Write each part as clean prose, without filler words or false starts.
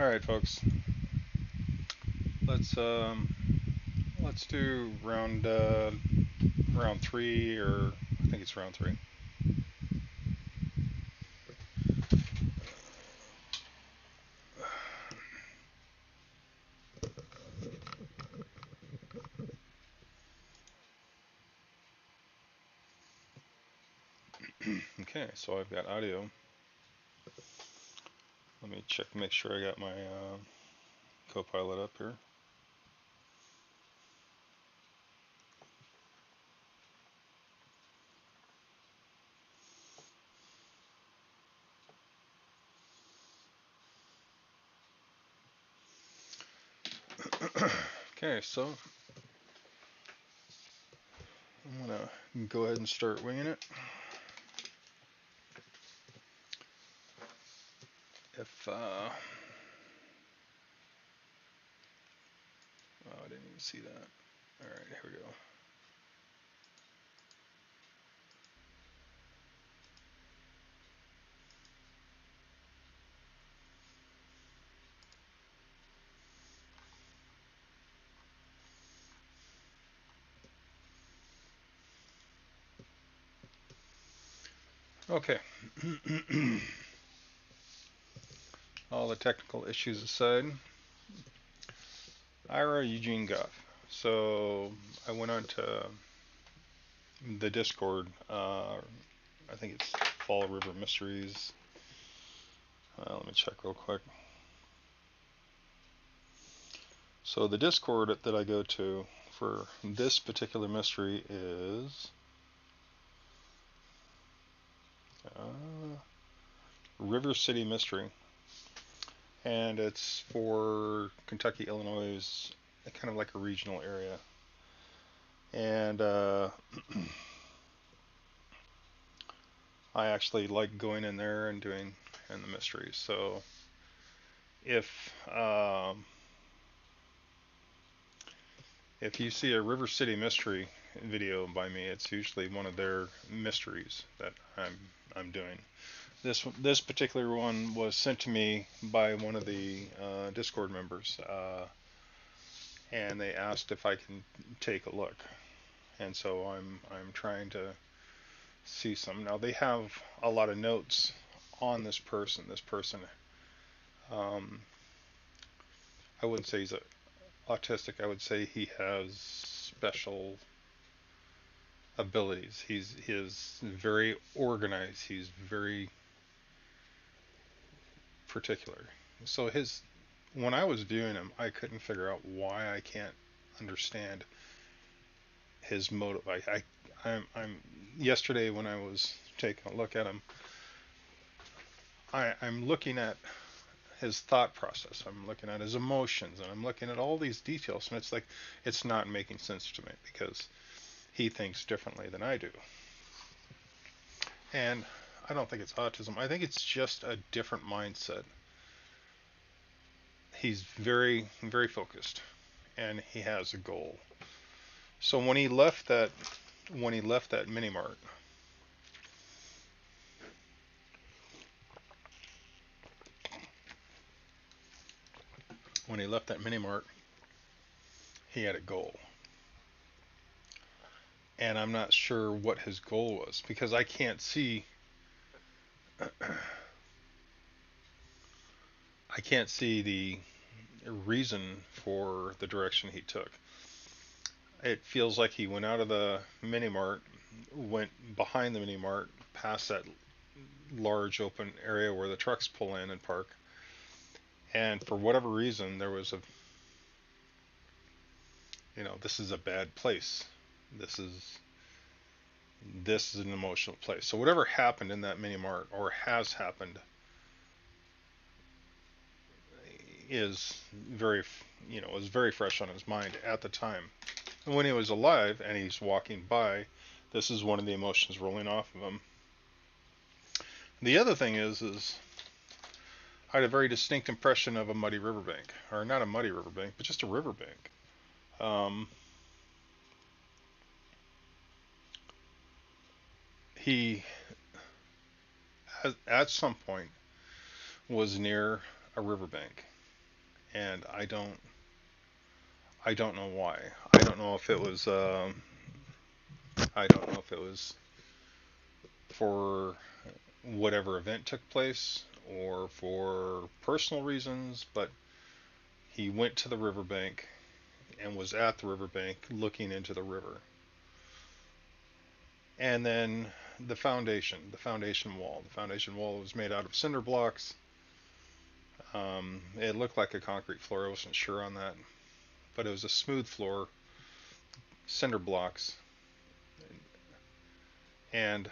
All right, folks. Let's um, let's do round three, or I think it's round three. Okay, so I've got audio. Let me check, make sure I got my Copilot up here. Okay, so I'm gonna go ahead and start winging it. If oh, I didn't even see that. All right, here we go. Okay. All the technical issues aside, Ira Eugene Goff. So I went on to the Discord. I think it's Fall River Mysteries. Let me check real quick. So the Discord that I go to for this particular mystery is River City Mystery, and it's for Kentucky, Illinois, kind of like a regional area. And I actually like going in there and doing the mysteries. So if if you see a River City Mystery video by me, it's usually one of their mysteries that I'm doing. This particular one was sent to me by one of the Discord members, and they asked if I can take a look, and so I'm trying to see some. Now they have a lot of notes on this person. This person, um, I wouldn't say he's autistic. I would say he has special abilities. He's very organized. He's very particular. So his when I was viewing him, I couldn't figure out why I can't understand his motive. I'm yesterday when I was taking a look at him, I'm looking at his thought process. I'm looking at his emotions, and I'm looking at all these details, and it's like it's not making sense to me because he thinks differently than I do. And I don't think it's autism. I think it's just a different mindset. He's very focused, and he has a goal. So when he left that mini mart, when he left that mini mart, he had a goal. And I'm not sure what his goal was because I can't see I can't see the reason for the direction he took. It feels like he went out of the mini mart, went behind the mini mart, past that large open area where the trucks pull in and park, and for whatever reason there was a this is a bad place. This is this is an emotional place. So whatever happened in that mini mart or has happened is is very fresh on his mind at the time. And when he was alive and he's walking by, this is one of the emotions rolling off of him. The other thing is I had a very distinct impression of a muddy riverbank, or not a muddy riverbank, but just a riverbank. Um, he at some point was near a riverbank, and I don't know why. I don't know if it was I don't know if it was for whatever event took place or for personal reasons, but he went to the riverbank and was at the riverbank looking into the river. And then the foundation wall. The foundation wall was made out of cinder blocks. It looked like a concrete floor. I wasn't sure on that, but it was a smooth floor, cinder blocks, and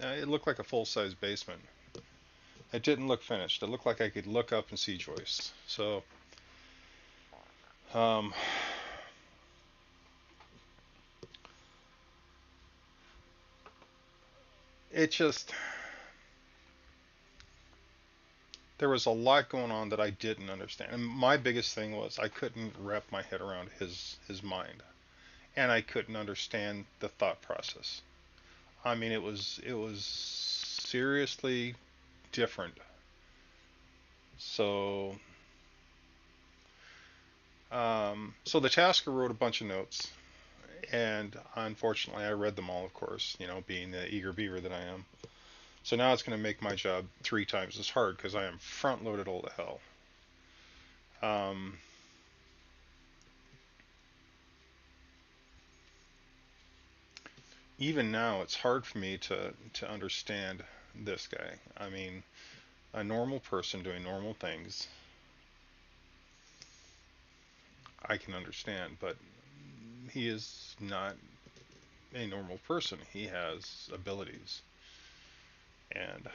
it looked like a full-size basement. It didn't look finished. It looked like I could look up and see joists. So, um, it just, there was a lot going on that I didn't understand. And my biggest thing was I couldn't wrap my head around his mind, and I couldn't understand the thought process. I mean, it was seriously different. So, so the tasker wrote a bunch of notes, and unfortunately, I read them all, of course, being the eager beaver that I am. So now it's going to make my job 3 times as hard because I am front loaded all to hell. Um, Even now, it's hard for me to understand this guy. I mean, a normal person doing normal things, I can understand, but he is not a normal person. He has abilities, and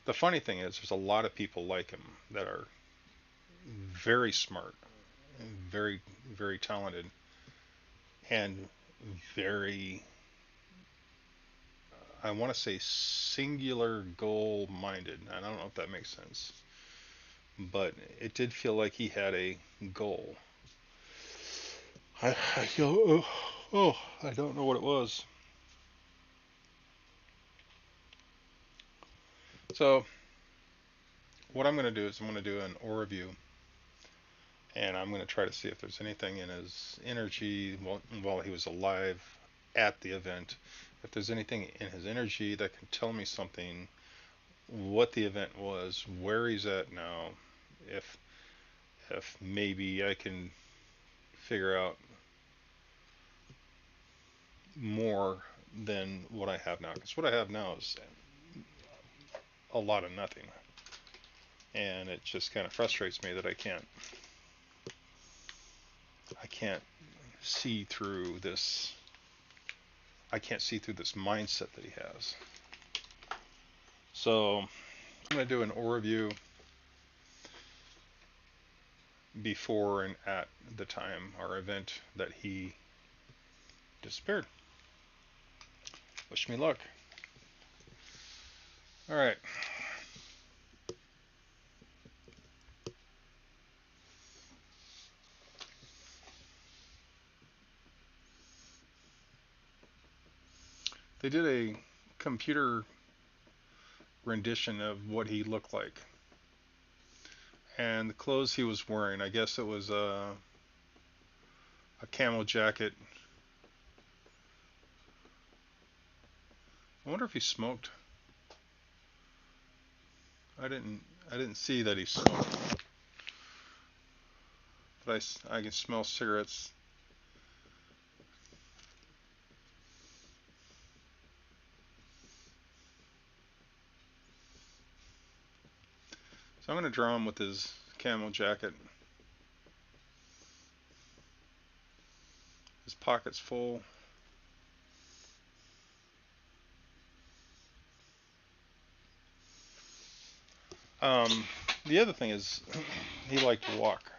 the funny thing is, there's a lot of people like him that are very smart, very, very talented, and very, I want to say, singular goal minded. I don't know if that makes sense, but it did feel like he had a goal. I feel, I don't know what it was. So, what I'm going to do is I'm going to do an aura review, and I'm going to try to see if there's anything in his energy while he was alive at the event. If there's anything in his energy that can tell me something, what the event was, where he's at now, if maybe I can figure out more than what I have now. Because what I have now is a lot of nothing, and it just kind of frustrates me that I can't see through this. I can't see through this mindset that he has. So I'm going to do an aura review before and at the time or event that he disappeared. Wish me luck. All right. They did a computer rendition of what he looked like. And the clothes he was wearing, I guess it was a camel jacket. I wonder if he smoked. I didn't see that he smoked. But I can smell cigarettes. So I'm going to draw him with his camel jacket. His pocket's full. The other thing is, he liked to walk.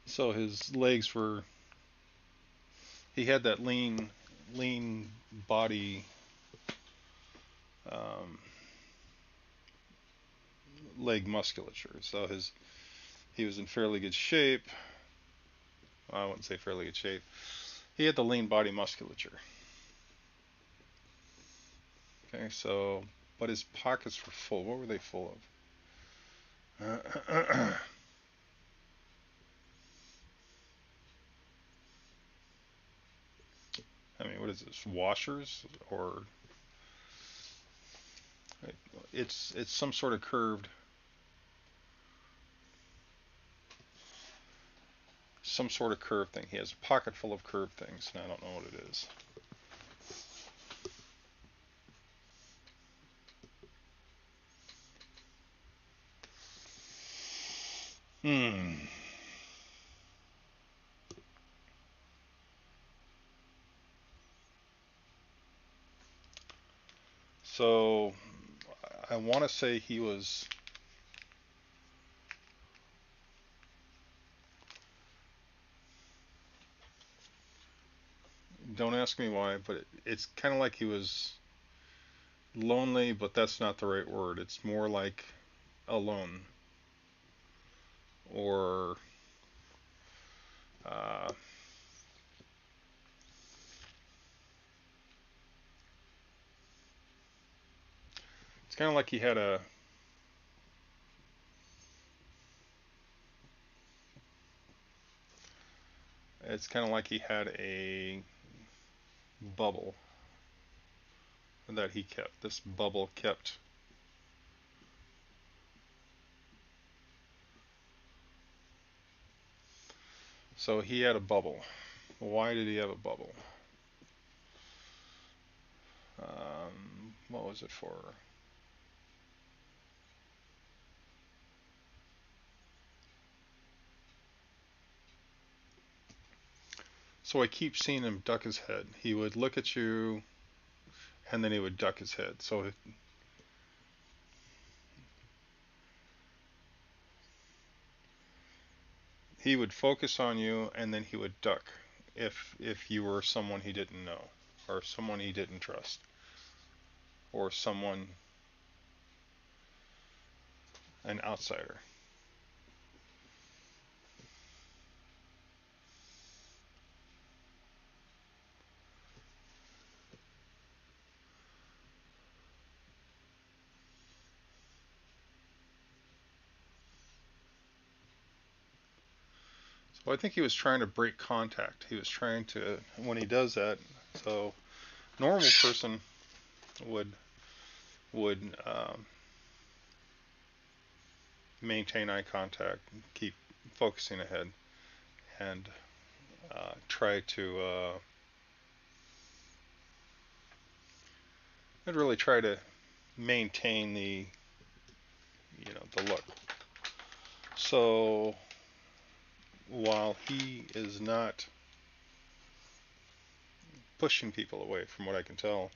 So his legs were, he had that lean body, um, leg musculature. So he was in fairly good shape. Well, I wouldn't say fairly good shape. He had the lean body musculature. Okay, so, but his pockets were full. What were they full of? I mean, what is this? Washers, or it's some sort of curved, thing. He has a pocket full of curved things, and I don't know what it is. Hmm. So I want to say he was. Don't ask me why, but it's kind of like he was lonely, but that's not the right word. It's more like alone, or uh, it's kind of like he had a. It's kind of like he had a bubble that he kept. This bubble kept. So he had a bubble. Why did he have a bubble? What was it for? So I keep seeing him duck his head. He would look at you, and then he would duck his head. So he would focus on you, and then he would duck if you were someone he didn't know, or someone he didn't trust, or someone, an outsider. So I think he was trying to break contact. He was trying to, when he does that. So normal person would would maintain eye contact, keep focusing ahead, and try to. I'd really try to maintain the look. So while he is not pushing people away, from what I can tell,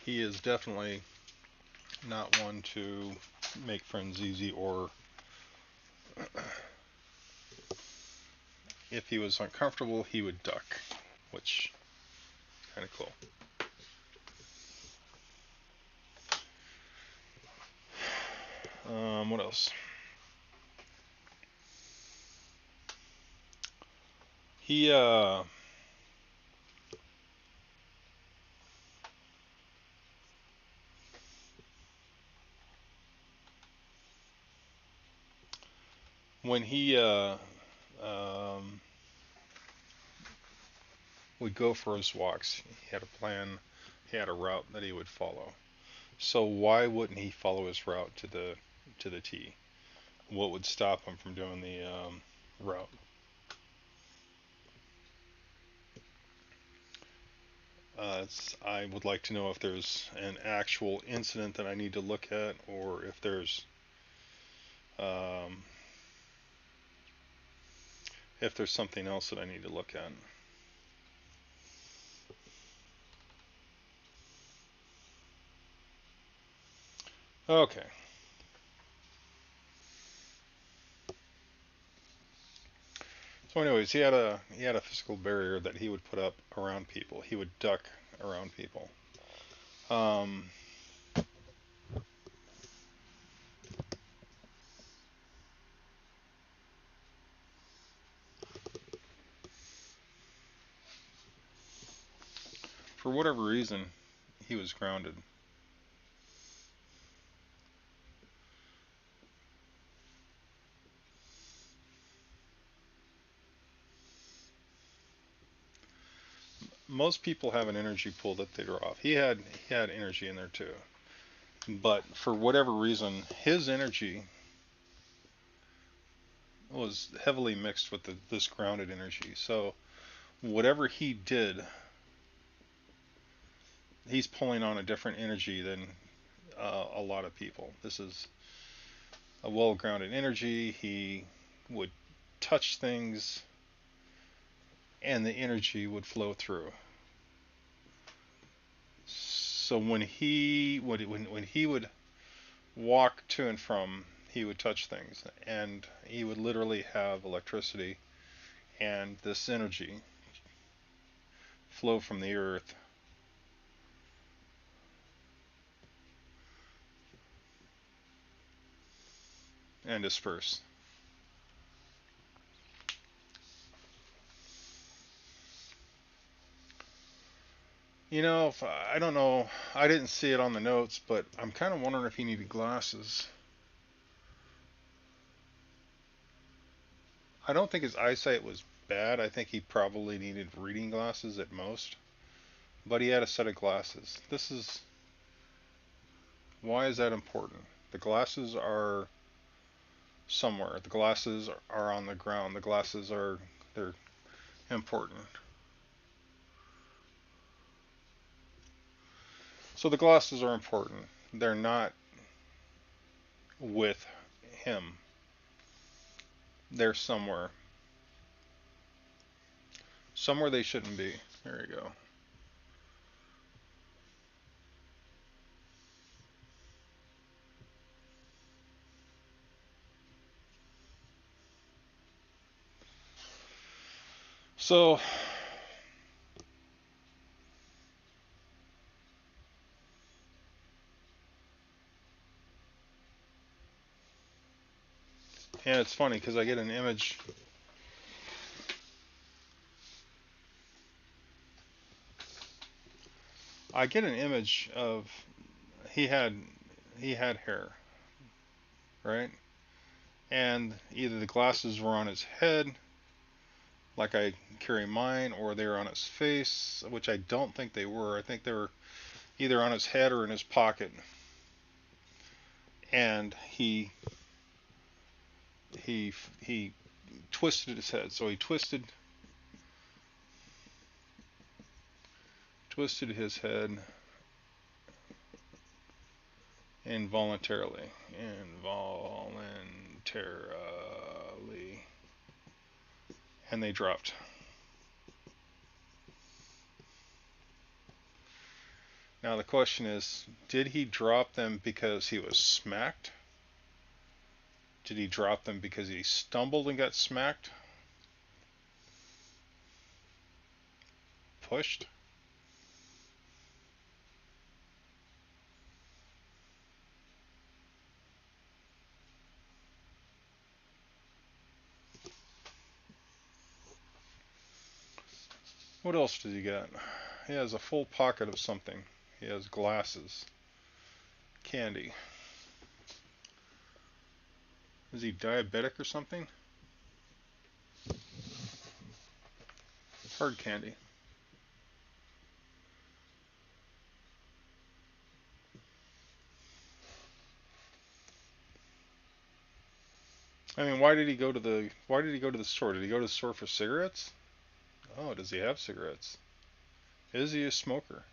he is definitely not one to make friends easy, or if he was uncomfortable, he would duck, which is kind of cool. What else? He when he um, would go for his walks, he had a plan. He had a route that he would follow. So why wouldn't he follow his route to the T? What would stop him from doing the route? I would like to know if there's an actual incident that I need to look at, or um, if there's something else that I need to look at. Okay. So, anyways, he had a physical barrier that he would put up around people. He would duck around people. Um, for whatever reason, he was grounded. Most people have an energy pool that they draw off. He had energy in there too, but for whatever reason, his energy was heavily mixed with this grounded energy. So whatever he did, he's pulling on a different energy than a lot of people. This is a well-grounded energy. He would touch things, and the energy would flow through. So when he would walk to and from, he would touch things, and he would literally have electricity and this energy flow from the earth and disperse. I don't know. I didn't see it on the notes, but I'm kind of wondering if he needed glasses. I don't think his eyesight was bad. I think he probably needed reading glasses at most. But he had a set of glasses. Why is that important? The glasses are somewhere. The glasses are on the ground. They're important. So the glasses are important. They're not with him. They're somewhere. Somewhere they shouldn't be. There you go. So and it's funny because I get an image. I get an image of he had hair, right? And either the glasses were on his head, like I carry mine, or they were on his face, which I don't think they were. I think they were either on his head or in his pocket. And he twisted his head. So he twisted his head involuntarily, and they dropped. Now the question is, did he drop them because he was smacked? Did he drop them because he stumbled and got smacked? Pushed? What else does he got? He has a full pocket of something. He has glasses. Candy. Is he diabetic or something? Hard candy. I mean, why did he go to the store? Did he go to the store for cigarettes? Oh, does he have cigarettes? Is he a smoker?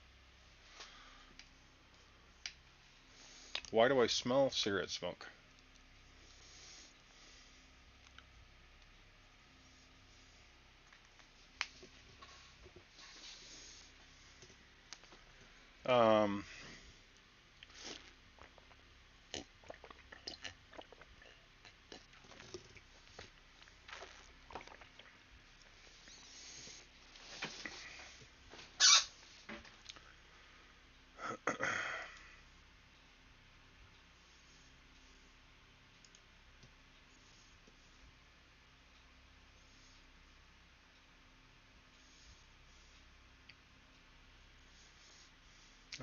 Why do I smell cigarette smoke? Um,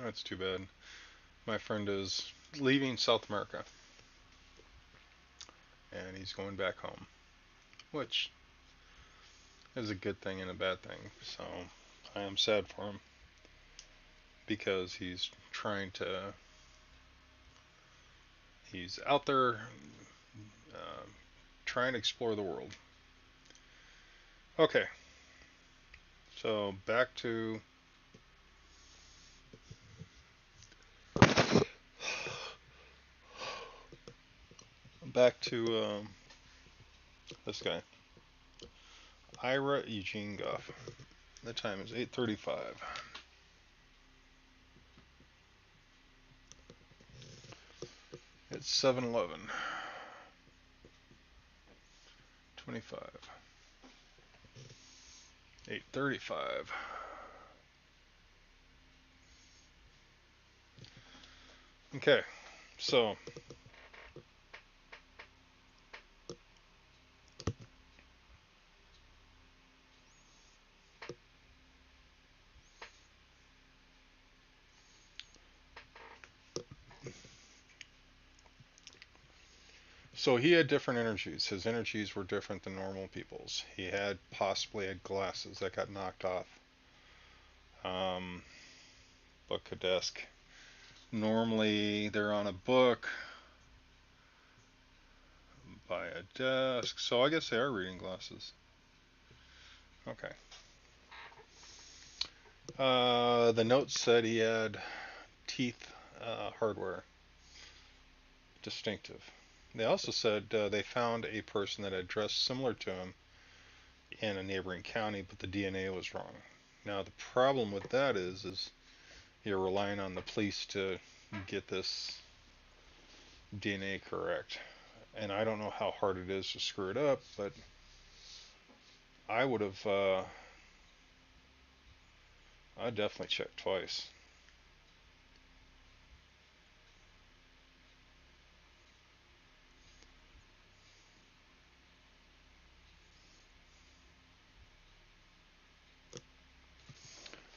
That's too bad. My friend is leaving South America and he's going back home, which is a good thing and a bad thing. So I am sad for him because he's out there uh, trying to explore the world. Okay, so back to this guy, Ira Eugene Goff. The time is 8:35. It's 7:11. 25. 8:35. Okay, so he had different energies. His energies were different than normal people's. He had possibly had glasses that got knocked off. Book a desk. Normally they're on a book by a desk, so I guess they are reading glasses. Okay. The notes said he had teeth hardware, distinctive. They also said they found a person that had dressed similar to him in a neighboring county, but the DNA was wrong. Now the problem with that is you're relying on the police to get this DNA correct, and I don't know how hard it is to screw it up, but I would have. I'd definitely check twice.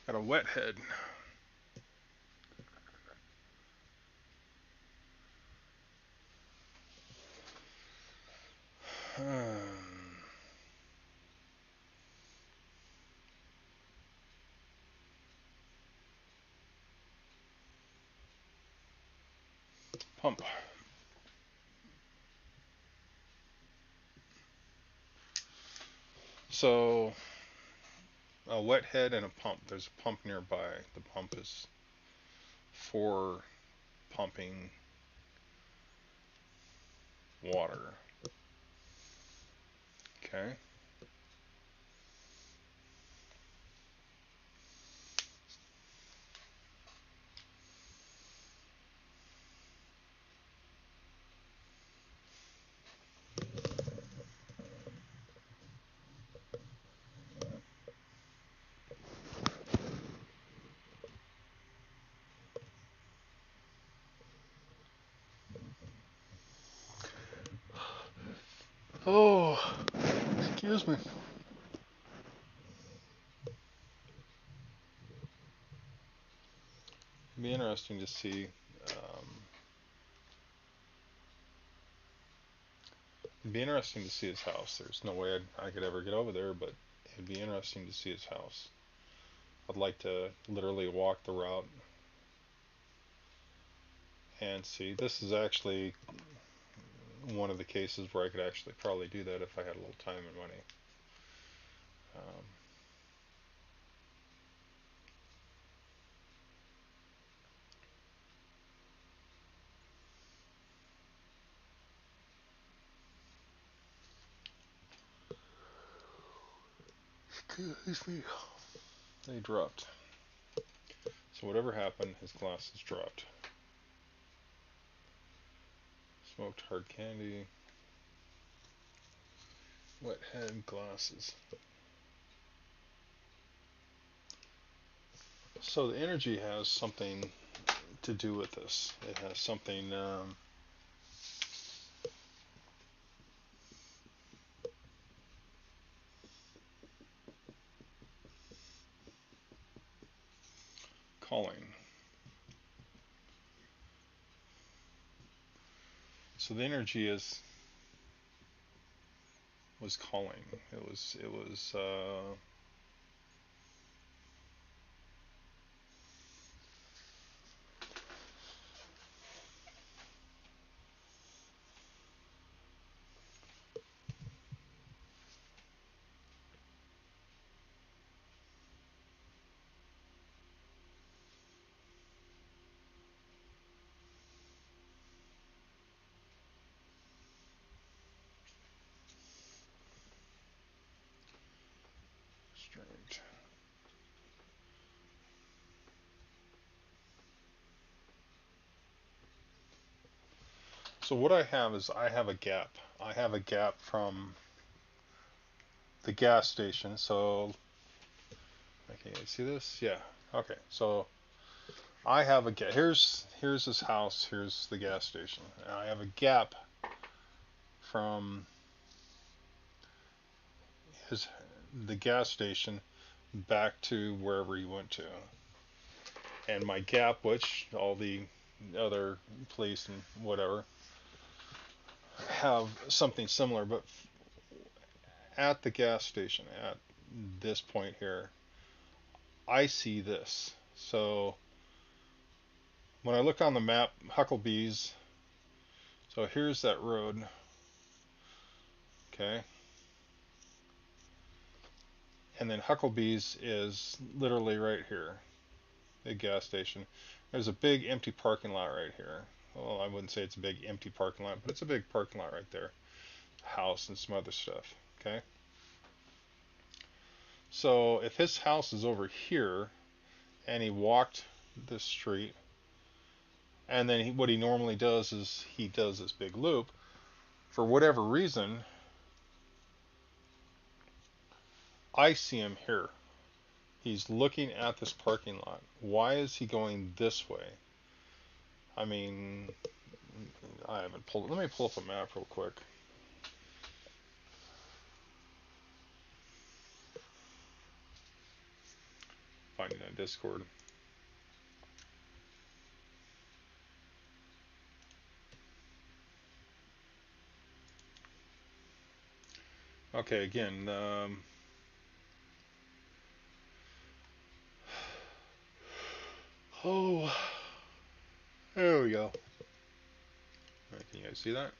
Got a wet head. Pump. So, a wet head and a pump. There's a pump nearby. The pump is for pumping water. Okay. Oh, excuse me. It'd be interesting to see. It'd be interesting to see his house. There's no way I could ever get over there, but it'd be interesting to see his house. I'd like to literally walk the route and see. This is actually one of the cases where I could actually probably do that if I had a little time and money. Um, Excuse me. They dropped. So whatever happened, his glasses dropped. Smoked hard candy. Wet head glasses. So the energy has something to do with this. It has something calling. So the energy was calling. It was straight. So what I have is I have a gap. I have a gap from the gas station. So, okay, you see this? Yeah. Okay. So I have a gap. Here's his house. Here's the gas station. And I have a gap from his the gas station back to wherever he went to. And my gap, which all the other police and whatever have something similar, but at the gas station, at this point here, I see this. So when I look on the map, Hucklebee's, so here's that road, okay, and then Hucklebee's is literally right here, the gas station. There's a big empty parking lot right here. Well, I wouldn't say it's a big empty parking lot, but it's a big parking lot right there. House and some other stuff, okay? So if his house is over here and he walked this street, and then what he normally does is he does this big loop, for whatever reason, I see him here. He's looking at this parking lot. Why is he going this way? I mean, I haven't pulled. Let me pull up a map real quick. Finding that Discord. Okay, again. Oh, there we go. Can you guys see that?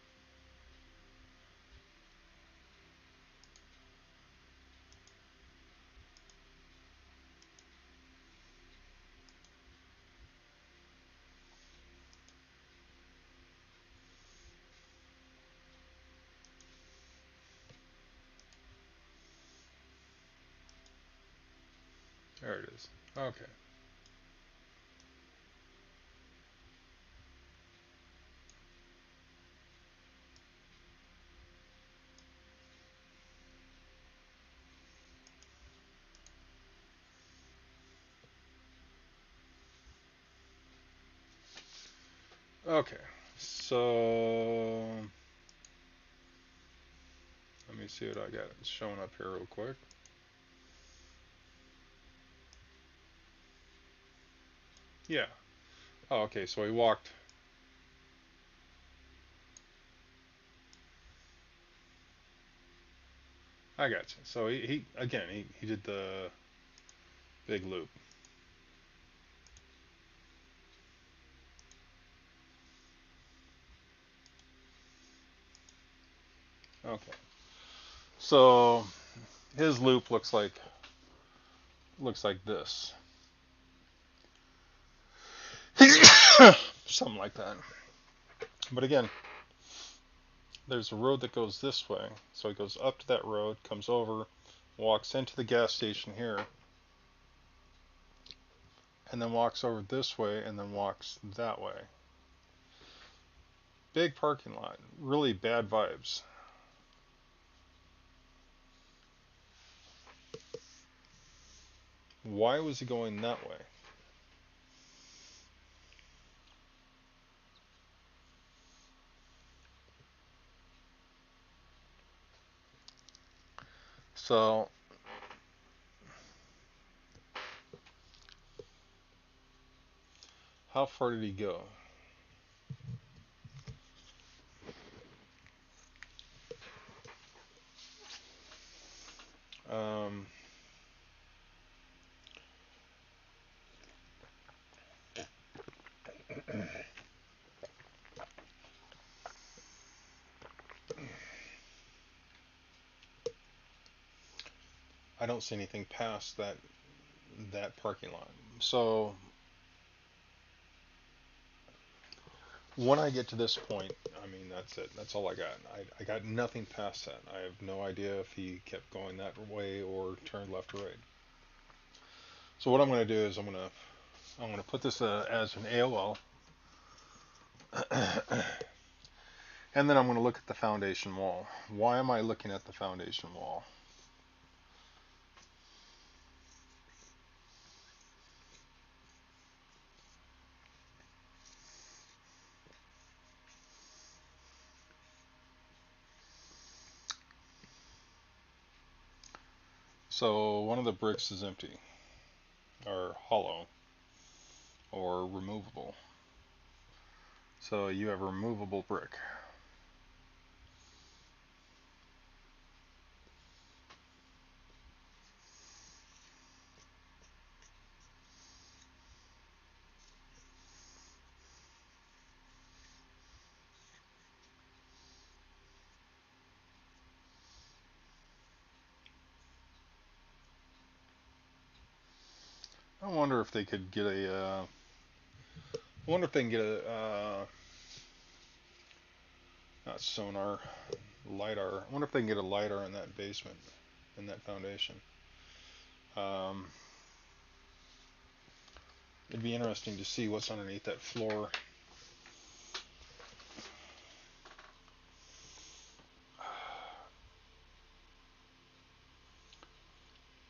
There it is. Okay. Okay. So let me see what I got showing up here real quick. Yeah. Oh, okay. So he walked. I got you. So he again he did the big loop. Okay. So his loop looks like this. Something like that. But again, there's a road that goes this way. So he goes up to that road, comes over, walks into the gas station here, and then walks over this way, and then walks that way. Big parking lot. Really bad vibes. Why was he going that way? So how far did he go? Um, I don't see anything past that parking lot. So when I get to this point, I mean, that's it. That's all I got. I got nothing past that. I have no idea if he kept going that way or turned left or right. So what I'm going to do is I'm going to put this as an AOL, and then I'm going to look at the foundation wall. Why am I looking at the foundation wall? So one of the bricks is empty, or hollow, or removable. So you have a removable brick. I wonder if they could get a. I wonder if they can get a not sonar, lidar. I wonder if they can get a lidar in that basement, in that foundation. Um, it'd be interesting to see what's underneath that floor.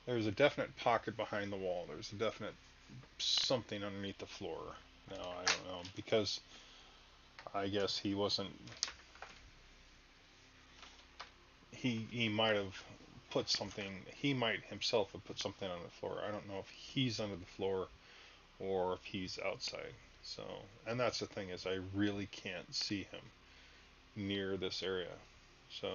There's a definite pocket behind the wall. There's a definite something underneath the floor. Now I don't know, because I guess he wasn't. He might have put something. He might himself have put something on the floor. I don't know if he's under the floor or if he's outside. So, and that's the thing, is I really can't see him near this area. So,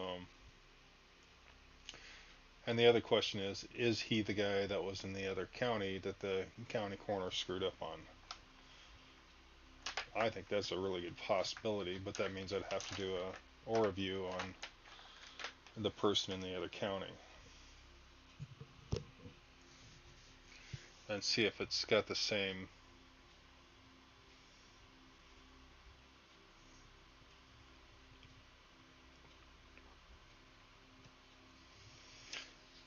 and the other question is he the guy that was in the other county that the county coroner screwed up on? I think that's a really good possibility, but that means I'd have to do a review on the person in the other county and see if it's got the same.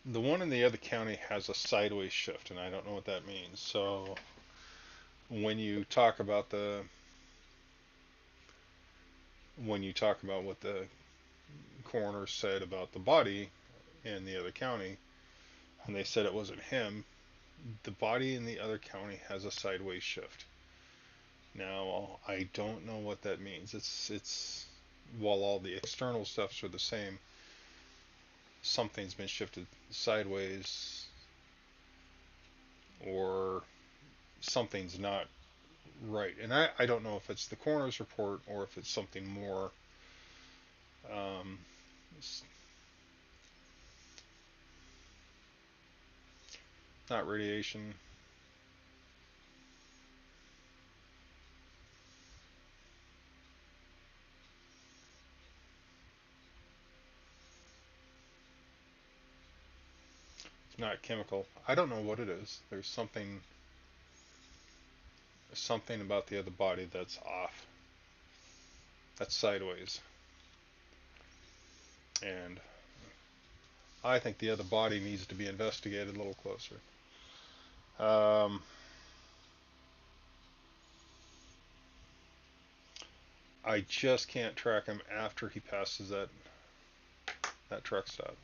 The one in the other county has a sideways shift, and I don't know what that means. So when you talk about what the coroner said about the body in the other county, and they said it wasn't him, the body in the other county has a sideways shift. Now I don't know what that means. It's while all the external stuffs are the same, something's been shifted sideways, or something's not right. And I don't know if it's the coroner's report or if it's something more. It's not radiation. It's not chemical. I don't know what it is. There's something about the other body that's off. That's sideways. And I think the other body needs to be investigated a little closer. Um, I just can't track him after he passes that truck stop.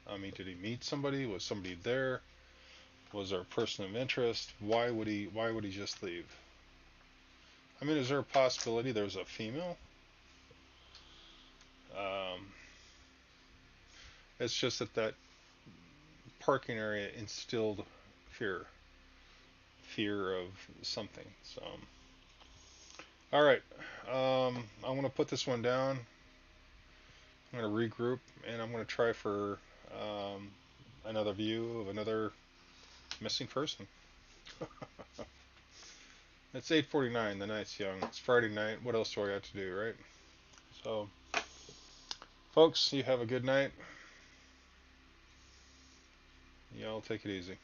I mean, did he meet somebody? Was somebody there? Was there a person of interest? Why would he just leave? I mean, is there a possibility there's a female? Um, it's just that parking area instilled fear, fear of something. So, all right, I'm gonna put this one down. I'm gonna regroup, and I'm gonna try for another view of another missing person. It's 8:49. The night's young. It's Friday night. What else do I got to do, right? So, folks, you have a good night. Y'all take it easy.